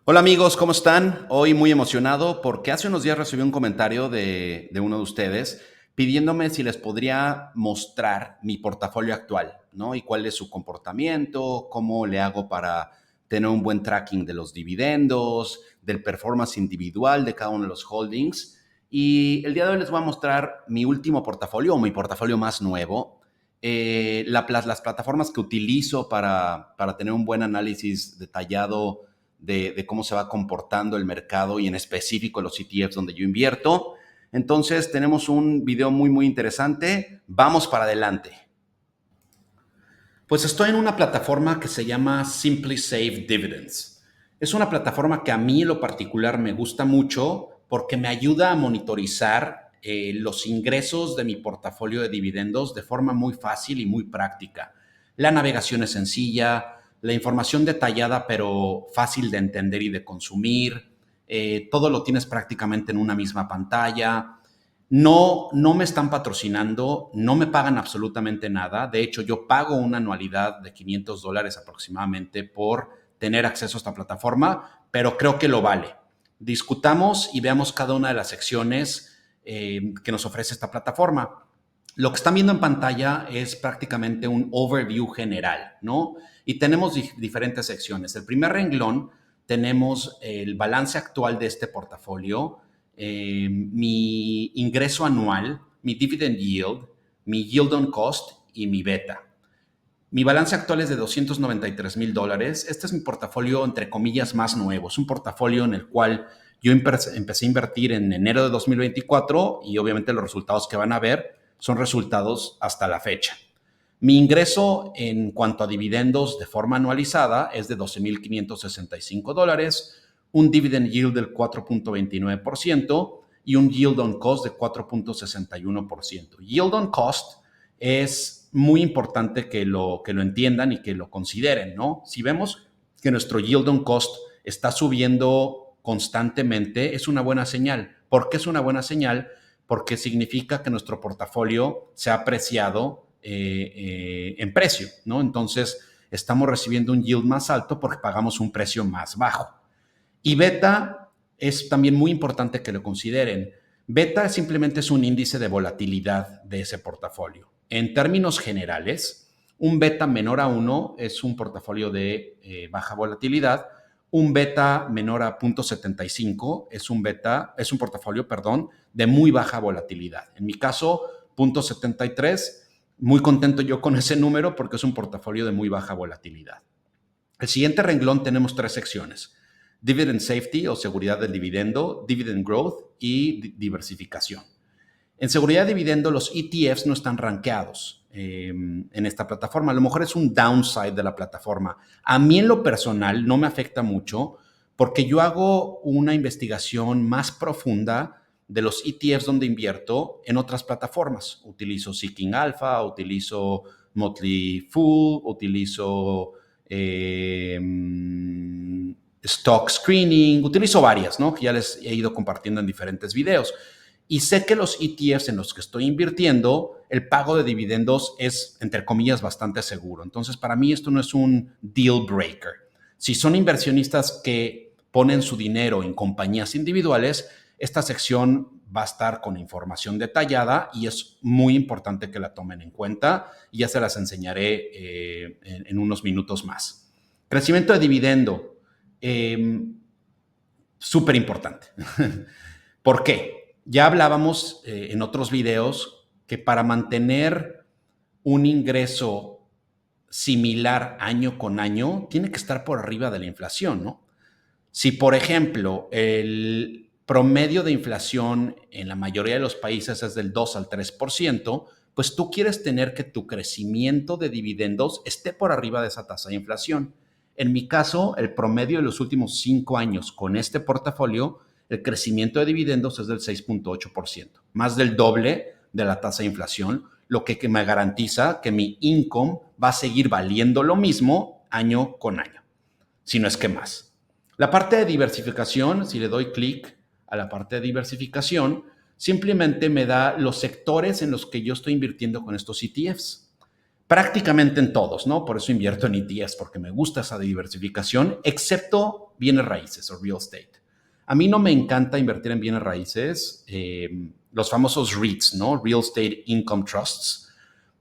Hola amigos, ¿cómo están? Hoy muy emocionado porque hace unos días recibí un comentario de uno de ustedes pidiéndome si les podría mostrar mi portafolio actual, ¿no? Y cuál es su comportamiento, cómo le hago para tener un buen tracking de los dividendos, del performance individual de cada uno de los holdings. Y el día de hoy les voy a mostrar mi último portafolio o mi portafolio más nuevo. Las plataformas que utilizo para tener un buen análisis detallado de cómo se va comportando el mercado y en específico los ETFs donde yo invierto. Entonces tenemos un video muy interesante. Vamos para adelante. Pues estoy en una plataforma que se llama Simply Save Dividends. Es una plataforma que a mí en lo particular me gusta mucho porque me ayuda a monitorizar los ingresos de mi portafolio de dividendos de forma muy fácil y muy práctica. La navegación es sencilla, la información detallada pero fácil de entender y de consumir. Todo lo tienes prácticamente en una misma pantalla. No me están patrocinando, no me pagan absolutamente nada. De hecho, yo pago una anualidad de $500 aproximadamente por tener acceso a esta plataforma, pero creo que lo vale. Discutamos y veamos cada una de las secciones que nos ofrece esta plataforma. Lo que están viendo en pantalla es prácticamente un overview general, ¿no? Y tenemos diferentes secciones. El primer renglón tenemos el balance actual de este portafolio, mi ingreso anual, mi dividend yield, mi yield on cost y mi beta. Mi balance actual es de $293,000. Este es mi portafolio, entre comillas, más nuevo. Es un portafolio en el cual yo empecé a invertir en enero de 2024 y obviamente los resultados que van a ver son resultados hasta la fecha. Mi ingreso en cuanto a dividendos de forma anualizada es de $12,565, un dividend yield del 4.29% y un yield on cost de 4.61%. Yield on cost es muy importante que lo entiendan y que lo consideren, ¿no? Si vemos que nuestro yield on cost está subiendo constantemente, es una buena señal. ¿Por qué es una buena señal? Porque significa que nuestro portafolio se ha apreciado en precio, ¿no? Entonces, estamos recibiendo un yield más alto porque pagamos un precio más bajo. Y beta es también muy importante que lo consideren. Beta simplemente es un índice de volatilidad de ese portafolio. En términos generales, un beta menor a 1 es un portafolio de baja volatilidad. Un beta menor a 0.75 es un portafolio, perdón, de muy baja volatilidad. En mi caso, 0.73, muy contento yo con ese número porque es un portafolio de muy baja volatilidad. El siguiente renglón tenemos tres secciones: Dividend Safety o seguridad del dividendo, Dividend Growth y diversificación. En seguridad de dividendo, los ETFs no están rankeados en esta plataforma. A lo mejor es un downside de la plataforma. A mí en lo personal no me afecta mucho porque yo hago una investigación más profunda de los ETFs donde invierto en otras plataformas. Utilizo Seeking Alpha, utilizo Motley Fool, utilizo Stock Screening, utilizo varias, ¿no? Que ya les he ido compartiendo en diferentes videos. Y sé que los ETFs en los que estoy invirtiendo, el pago de dividendos es, entre comillas, bastante seguro. Entonces, para mí esto no es un deal breaker. Si son inversionistas que ponen su dinero en compañías individuales, esta sección va a estar con información detallada y es muy importante que la tomen en cuenta y ya se las enseñaré en unos minutos más. Crecimiento de dividendo, súper importante. ¿Por qué? Ya hablábamos en otros videos que para mantener un ingreso similar año con año, tiene que estar por arriba de la inflación, ¿no? Si, por ejemplo, el promedio de inflación en la mayoría de los países es del 2 al 3%, pues tú quieres tener que tu crecimiento de dividendos esté por arriba de esa tasa de inflación. En mi caso, el promedio de los últimos 5 años con este portafolio, el crecimiento de dividendos es del 6.8%, más del doble de la tasa de inflación, lo que me garantiza que mi income va a seguir valiendo lo mismo año con año, si no es que más. La parte de diversificación, si le doy clic a la parte de diversificación, simplemente me da los sectores en los que yo estoy invirtiendo con estos ETFs. Prácticamente en todos, ¿no? Por eso invierto en ETFs, porque me gusta esa diversificación, excepto bienes raíces o real estate. A mí no me encanta invertir en bienes raíces, los famosos REITs, ¿no? Real Estate Income Trusts,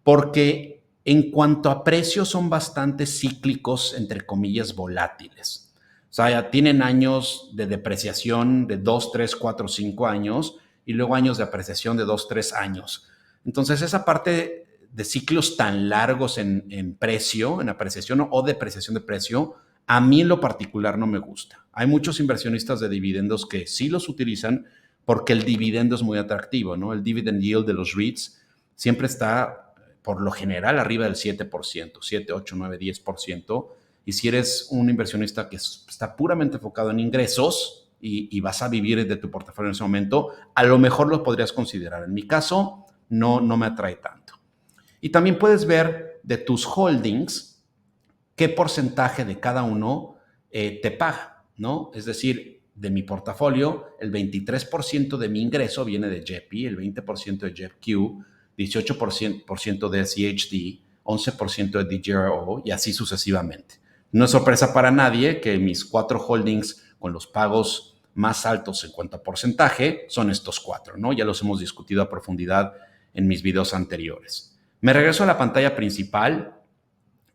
porque en cuanto a precios son bastante cíclicos, entre comillas, volátiles. O sea, ya tienen años de depreciación de 2, 3, 4, 5 años y luego años de apreciación de 2, 3 años. Entonces, esa parte de ciclos tan largos en precio, en apreciación o depreciación de precio, a mí en lo particular no me gusta. Hay muchos inversionistas de dividendos que sí los utilizan porque el dividendo es muy atractivo, ¿no? El dividend yield de los REITs siempre está, por lo general, arriba del 7%, 7, 8, 9, 10%. Y si eres un inversionista que está puramente enfocado en ingresos y vas a vivir de tu portafolio en ese momento, a lo mejor lo podrías considerar. En mi caso, no me atrae tanto. Y también puedes ver de tus holdings qué porcentaje de cada uno te paga, ¿no? Es decir, de mi portafolio, el 23% de mi ingreso viene de JEPI, el 20% de JEPQ, 18% de CHD, 11% de DGRO y así sucesivamente. No es sorpresa para nadie que mis 4 holdings con los pagos más altos en cuanto a porcentaje son estos 4, ¿no? Ya los hemos discutido a profundidad en mis videos anteriores. Me regreso a la pantalla principal.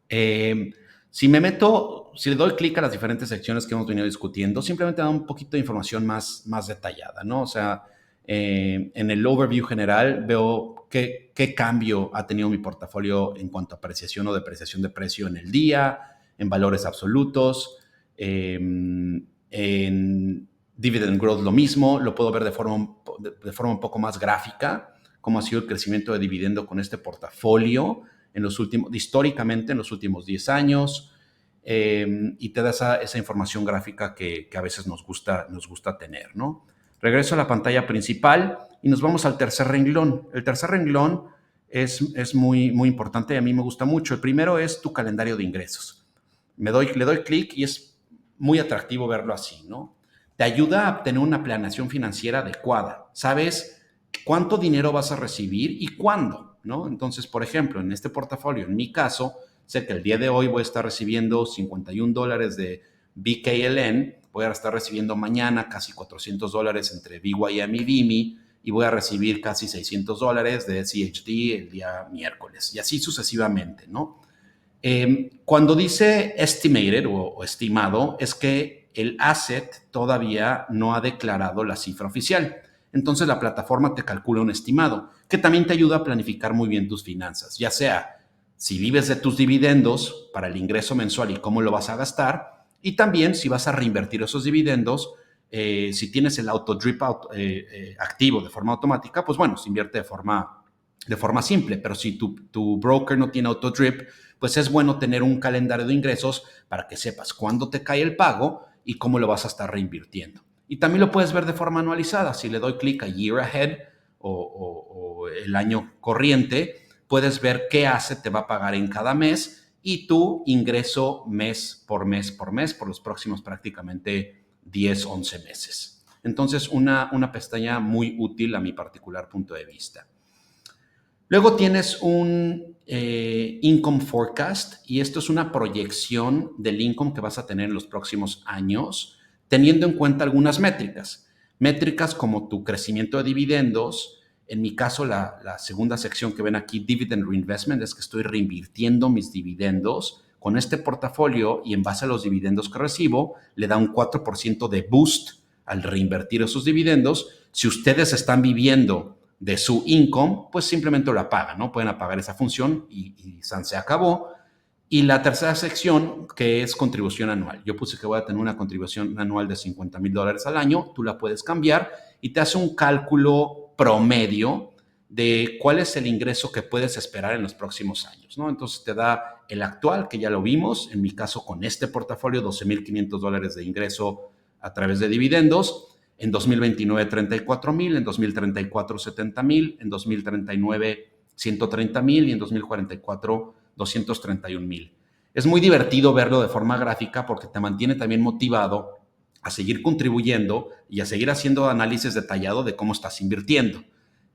Si le doy clic a las diferentes secciones que hemos venido discutiendo, simplemente da un poquito de información más detallada, ¿no? O sea, en el overview general veo qué cambio ha tenido mi portafolio en cuanto a apreciación o depreciación de precio en el día, en valores absolutos, en dividend growth lo mismo, lo puedo ver de forma un poco más gráfica, cómo ha sido el crecimiento de dividendo con este portafolio históricamente en los últimos 10 años, y te da esa información gráfica que a veces nos gusta tener, ¿no? Regreso a la pantalla principal y nos vamos al tercer renglón. El tercer renglón es muy importante y a mí me gusta mucho. El primero es tu calendario de ingresos. Le doy clic y es muy atractivo verlo así, ¿no? Te ayuda a tener una planeación financiera adecuada. Sabes cuánto dinero vas a recibir y cuándo, ¿no? Entonces, por ejemplo, en este portafolio, en mi caso, sé que el día de hoy voy a estar recibiendo $51 de BKLN, voy a estar recibiendo mañana casi $400 entre BYM y BIMI y voy a recibir casi $600 de CHD el día miércoles y así sucesivamente, ¿no? Cuando dice estimated o estimado, es que el asset todavía no ha declarado la cifra oficial. Entonces la plataforma te calcula un estimado, que también te ayuda a planificar muy bien tus finanzas, ya sea si vives de tus dividendos para el ingreso mensual y cómo lo vas a gastar, y también si vas a reinvertir esos dividendos, si tienes el auto drip out activo de forma automática, pues bueno, se invierte de forma simple, pero si tu broker no tiene auto drip, pues es bueno tener un calendario de ingresos para que sepas cuándo te cae el pago y cómo lo vas a estar reinvirtiendo. Y también lo puedes ver de forma anualizada. Si le doy clic a Year Ahead o el año corriente, puedes ver qué asset te va a pagar en cada mes y tu ingreso mes por mes por los próximos prácticamente 10, 11 meses. Entonces, una pestaña muy útil a mi particular punto de vista. Luego tienes un income forecast y esto es una proyección del income que vas a tener en los próximos años, teniendo en cuenta algunas métricas. Métricas como tu crecimiento de dividendos. En mi caso, la segunda sección que ven aquí, Dividend Reinvestment, es que estoy reinvirtiendo mis dividendos con este portafolio y en base a los dividendos que recibo, le da un 4% de boost al reinvertir esos dividendos. Si ustedes están viviendo de su income, pues simplemente lo apagan, ¿no? Pueden apagar esa función y se acabó. Y la tercera sección, que es contribución anual. Yo puse que voy a tener una contribución anual de $50,000 al año, tú la puedes cambiar y te hace un cálculo promedio de cuál es el ingreso que puedes esperar en los próximos años, ¿no? Entonces te da el actual, que ya lo vimos, en mi caso con este portafolio, $12,500 de ingreso a través de dividendos. En 2029, 34,000, en 2034, 70,000, en 2039, 130,000 y en 2044, 231,000. Es muy divertido verlo de forma gráfica porque te mantiene también motivado a seguir contribuyendo y a seguir haciendo análisis detallado de cómo estás invirtiendo.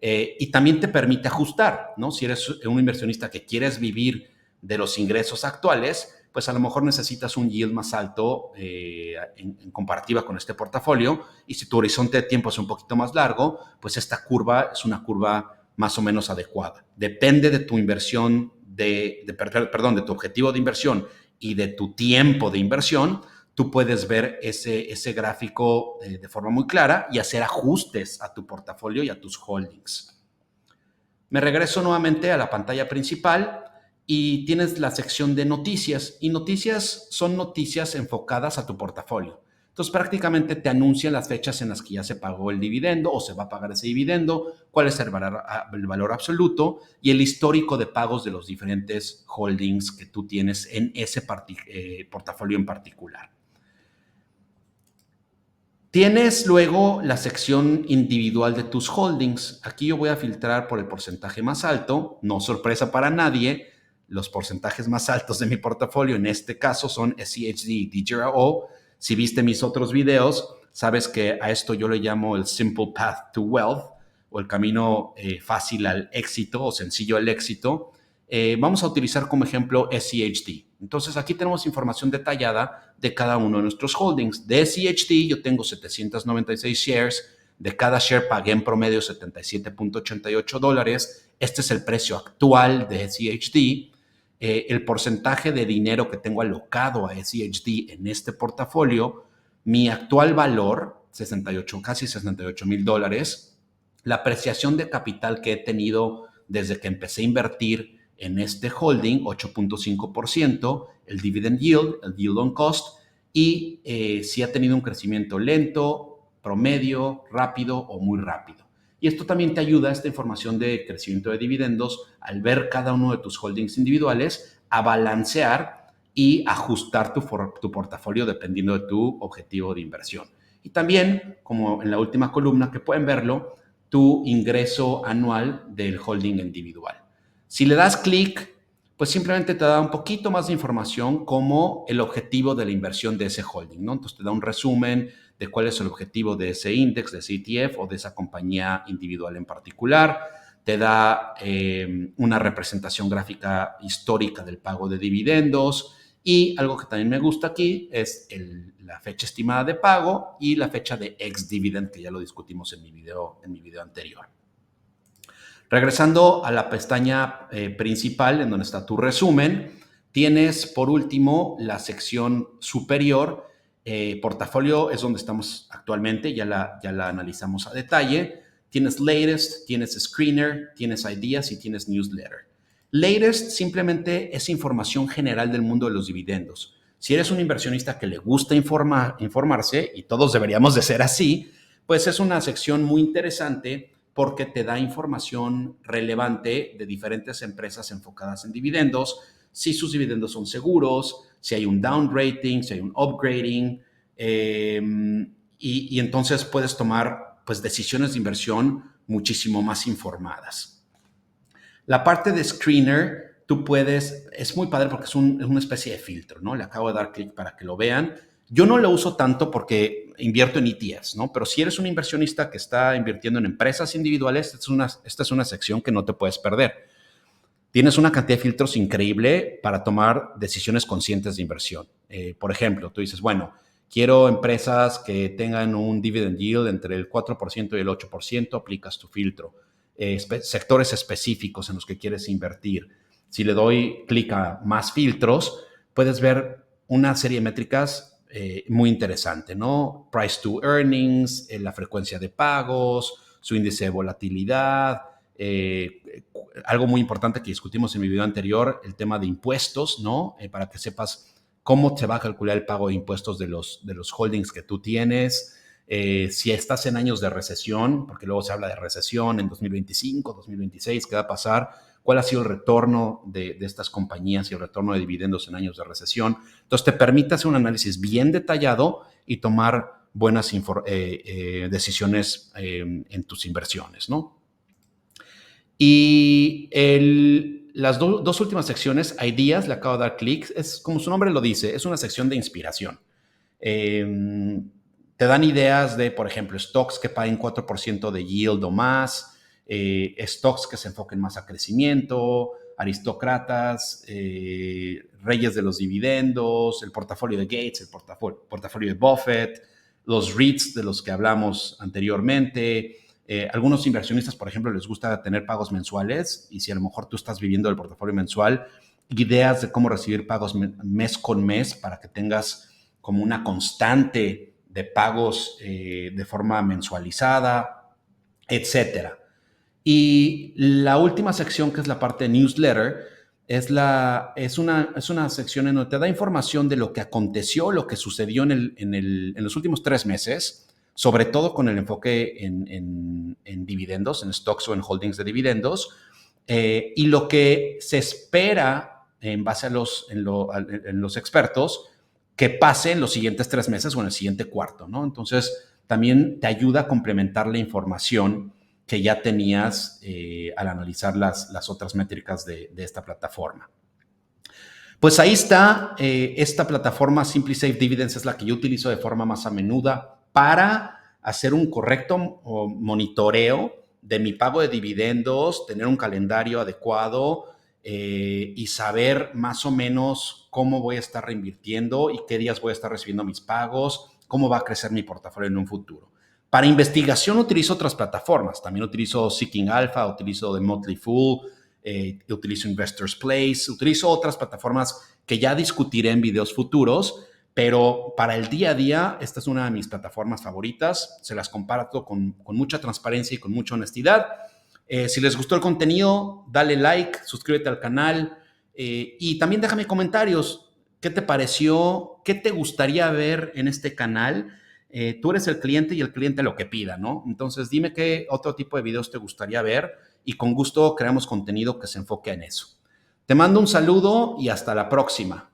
Y también te permite ajustar, ¿no? Si eres un inversionista que quieres vivir de los ingresos actuales, pues a lo mejor necesitas un yield más alto en comparativa con este portafolio. Y si tu horizonte de tiempo es un poquito más largo, pues esta curva es una curva más o menos adecuada. Depende de tu inversión, de tu objetivo de inversión y de tu tiempo de inversión. Tú puedes ver ese gráfico de forma muy clara y hacer ajustes a tu portafolio y a tus holdings. Me regreso nuevamente a la pantalla principal y tienes la sección de noticias. Y noticias son noticias enfocadas a tu portafolio. Entonces, prácticamente te anuncian las fechas en las que ya se pagó el dividendo o se va a pagar ese dividendo, cuál es el valor absoluto y el histórico de pagos de los diferentes holdings que tú tienes en ese portafolio en particular. Tienes luego la sección individual de tus holdings. Aquí yo voy a filtrar por el porcentaje más alto. No sorpresa para nadie, los porcentajes más altos de mi portafolio en este caso son SCHD y DJRO. Si viste mis otros videos, sabes que a esto yo le llamo el Simple Path to Wealth o el camino fácil al éxito o sencillo al éxito. Vamos a utilizar como ejemplo SCHD. Entonces, aquí tenemos información detallada de cada uno de nuestros holdings. De SCHD yo tengo 796 shares. De cada share pagué en promedio $77.88. Este es el precio actual de SCHD. El porcentaje de dinero que tengo alocado a SCHD en este portafolio, mi actual valor, casi $68,000. La apreciación de capital que he tenido desde que empecé a invertir en este holding, 8.5%, el dividend yield, el yield on cost, y si ha tenido un crecimiento lento, promedio, rápido o muy rápido. Y esto también te ayuda, esta información de crecimiento de dividendos, al ver cada uno de tus holdings individuales, a balancear y ajustar tu portafolio dependiendo de tu objetivo de inversión. Y también, como en la última columna que pueden verlo, tu ingreso anual del holding individual. Si le das clic, pues simplemente te da un poquito más de información como el objetivo de la inversión de ese holding, ¿no? Entonces te da un resumen de cuál es el objetivo de ese índice, de ese ETF o de esa compañía individual en particular. Te da una representación gráfica histórica del pago de dividendos y algo que también me gusta aquí es la fecha estimada de pago y la fecha de ex-dividend, que ya lo discutimos en mi video anterior. Regresando a la pestaña principal, en donde está tu resumen, tienes por último la sección superior. Portafolio es donde estamos actualmente, ya la analizamos a detalle. Tienes Latest, tienes Screener, tienes Ideas y tienes Newsletter. Latest simplemente es información general del mundo de los dividendos. Si eres un inversionista que le gusta informarse, y todos deberíamos de ser así, pues es una sección muy interesante porque te da información relevante de diferentes empresas enfocadas en dividendos, si sus dividendos son seguros, si hay un down rating, si hay un upgrading, y entonces puedes tomar pues, decisiones de inversión muchísimo más informadas. La parte de Screener, tú puedes, es muy padre porque es una especie de filtro, ¿no? Le acabo de dar clic para que lo vean. Yo no lo uso tanto porque invierto en ETFs, ¿no? Pero si eres un inversionista que está invirtiendo en empresas individuales, esta es una sección que no te puedes perder. Tienes una cantidad de filtros increíble para tomar decisiones conscientes de inversión. Por ejemplo, tú dices, bueno, quiero empresas que tengan un dividend yield entre el 4% y el 8%, aplicas tu filtro. Sectores específicos en los que quieres invertir. Si le doy clic a más filtros, puedes ver una serie de métricas muy interesante, ¿no? Price to earnings, la frecuencia de pagos, su índice de volatilidad, algo muy importante que discutimos en mi video anterior, el tema de impuestos, ¿no? Para que sepas cómo te va a calcular el pago de impuestos de los holdings que tú tienes. Si estás en años de recesión, porque luego se habla de recesión en 2025, 2026, ¿qué va a pasar? ¿Cuál ha sido el retorno de estas compañías y el retorno de dividendos en años de recesión? Entonces, te permite hacer un análisis bien detallado y tomar buenas decisiones en tus inversiones, ¿no? Y las dos últimas secciones, Ideas, le acabo de dar clic, es como su nombre lo dice, es una sección de inspiración. Te dan ideas de, por ejemplo, stocks que paguen 4% de yield o más, stocks que se enfoquen más a crecimiento, aristócratas, reyes de los dividendos, el portafolio de Gates, el portafolio de Buffett, los REITs de los que hablamos anteriormente. Algunos inversionistas, por ejemplo, les gusta tener pagos mensuales, y si a lo mejor tú estás viviendo del portafolio mensual, ideas de cómo recibir pagos mes con mes para que tengas como una constante de pagos de forma mensualizada, etcétera. Y la última sección, que es la parte de newsletter, es una sección en donde te da información de lo que aconteció, lo que sucedió en los últimos 3 meses, sobre todo con el enfoque en dividendos, en stocks o en holdings de dividendos, y lo que se espera en base en los expertos que pase en los siguientes 3 meses o en el siguiente cuarto, ¿no? Entonces, también te ayuda a complementar la información que ya tenías al analizar las otras métricas de esta plataforma. Pues ahí está, esta plataforma SimpliSafe Dividends es la que yo utilizo de forma más a menuda para hacer un correcto monitoreo de mi pago de dividendos, tener un calendario adecuado y saber más o menos cómo voy a estar reinvirtiendo y qué días voy a estar recibiendo mis pagos, cómo va a crecer mi portafolio en un futuro. Para investigación utilizo otras plataformas. También utilizo Seeking Alpha, utilizo The Motley Fool, utilizo Investors Place, utilizo otras plataformas que ya discutiré en videos futuros, pero para el día a día, esta es una de mis plataformas favoritas. Se las comparto con mucha transparencia y con mucha honestidad. Si les gustó el contenido, dale like, suscríbete al canal y también déjame comentarios. ¿Qué te pareció? ¿Qué te gustaría ver en este canal? Tú eres el cliente y el cliente lo que pida, ¿no? Entonces dime qué otro tipo de videos te gustaría ver y con gusto creamos contenido que se enfoque en eso. Te mando un saludo y hasta la próxima.